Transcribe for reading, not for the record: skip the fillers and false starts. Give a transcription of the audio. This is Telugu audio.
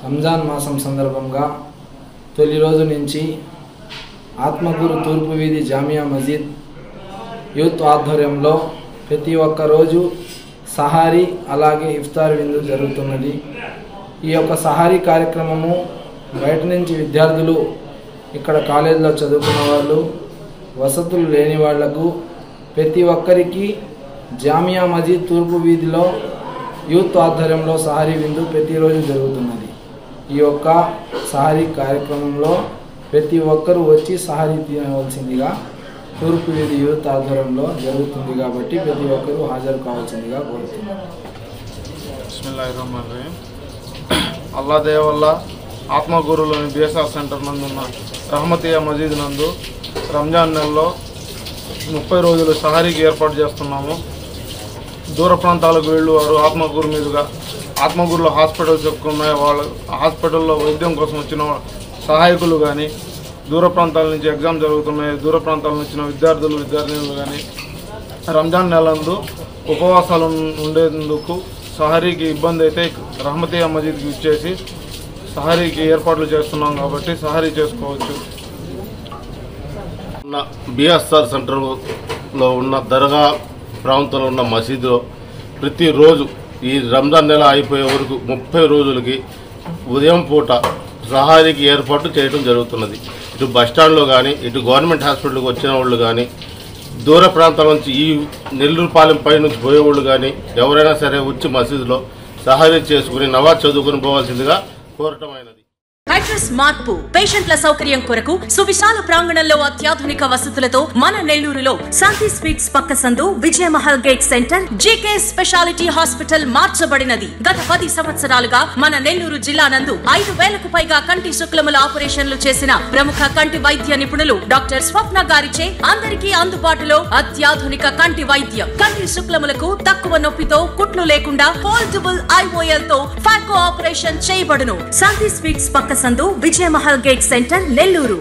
రంజాన్ మాసం సందర్భంగా తొలి రోజు నుంచి ఆత్మకూరు తూర్పు వీధి జామియా మస్జిద్ యూత్ ఆధ్వర్యంలో ప్రతి ఒక్క రోజు సహారీ అలాగే ఇఫ్తార్ విందు జరుగుతున్నది. ఈ యొక్క సహారీ కార్యక్రమము బయట నుంచి విద్యార్థులు ఇక్కడ కాలేజీలో చదువుకున్న వాళ్ళు వసతులు లేని వాళ్లకు ప్రతి ఒక్కరికి జామియా మస్జిద్ తూర్పు వీధిలో యూత్ ఆధ్వర్యంలో సహారీ విందు ప్రతిరోజు జరుగుతున్నది. ఈ యొక్క సహారీ కార్యక్రమంలో ప్రతి ఒక్కరూ వచ్చి సహారీ తినవలసిందిగా తూర్పు వీధి యూత్ ఆధ్వర్యంలో జరుగుతుంది కాబట్టి ప్రతి ఒక్కరూ హాజరు కావాల్సిందిగా కోరుతున్నారు. బిస్మిల్లాహిర్రహ్మానిర్రహీం. అల్లా దయ వల్ల ఆత్మకూరులోని బిఎస్ఆర్ సెంటర్ నందున్న రహమతియా మజీద్ నందు రంజాన్ నెలలో 30 రోజులు సహారీకి ఏర్పాటు చేస్తున్నాము. దూర ప్రాంతాలకు వెళ్ళేవారు ఆత్మకూరు మీదుగా ఆత్మకూరులో హాస్పిటల్స్ ఎక్కువ ఉన్నాయి, వాళ్ళ హాస్పిటల్లో వైద్యం కోసం వచ్చిన సహాయకులు కానీ దూర ప్రాంతాల నుంచి ఎగ్జామ్ జరుగుతున్నాయి, దూర ప్రాంతాల నుంచి వచ్చిన విద్యార్థులు కానీ రంజాన్ నెలందు ఉపవాసాలు ఉండేందుకు సహారీకి ఇబ్బంది అయితే రహమతియా మజీద్కి ఇచ్చేసి సహారీకి ఏర్పాట్లు చేస్తున్నాం కాబట్టి సహారీ చేసుకోవచ్చు. బిఎస్ఆర్ సెంటర్లో ఉన్న దర్గా ప్రాంతంలో ఉన్న మసీదులో ప్రతిరోజు ఈ రంజాన్ నెల అయిపోయే వరకు 30 రోజులకి ఉదయం పూట సహారీకి ఏర్పాటు చేయడం జరుగుతున్నది. ఇటు బస్టాండ్లో కానీ ఇటు గవర్నమెంట్ హాస్పిటల్కి వచ్చిన వాళ్ళు కానీ దూర ప్రాంతాల నుంచి ఈ నెల్లూరుపాలెం పై నుంచి పోయేవాళ్ళు కానీ ఎవరైనా సరే వచ్చి మసీదులో సహారీ చేసుకుని నమాజ్ చదువుకుని పోవాల్సిందిగా కోరటమైనది. అడ్రస్ మార్పు పేషెంట్ల సౌకర్యం కొరకు సువిశాల ప్రాంగణంలో అత్యాధునిక వసతులతో మన నెల్లూరులో శాంతి స్వీట్స్ పక్క సందు Vijayamahal gate centre JK speciality hospital మార్చబడినది. గత 10 సంవత్సరాలుగా మన నెల్లూరు జిల్లా నందు 5,000కు పైగా కంటి శుక్లముల ఆపరేషన్లు చేసిన ప్రముఖ కంటి వైద్య నిపుణులు డాక్టర్ స్వప్న గారిచే అందరికీ అందుబాటులో అత్యాధునిక కంటి వైద్యం. కంటి శుక్లములకు తక్కువ నొప్పితో కుట్లు లేకుండా ఫోల్డబుల్ ఐఓఎల్ తో ఫాకో ఆపరేషన్ చేయబడును. శాంతి స్వీట్స్ పక్క సందు విజయమహల్ గేట్ సెంటర్ నెల్లూరు.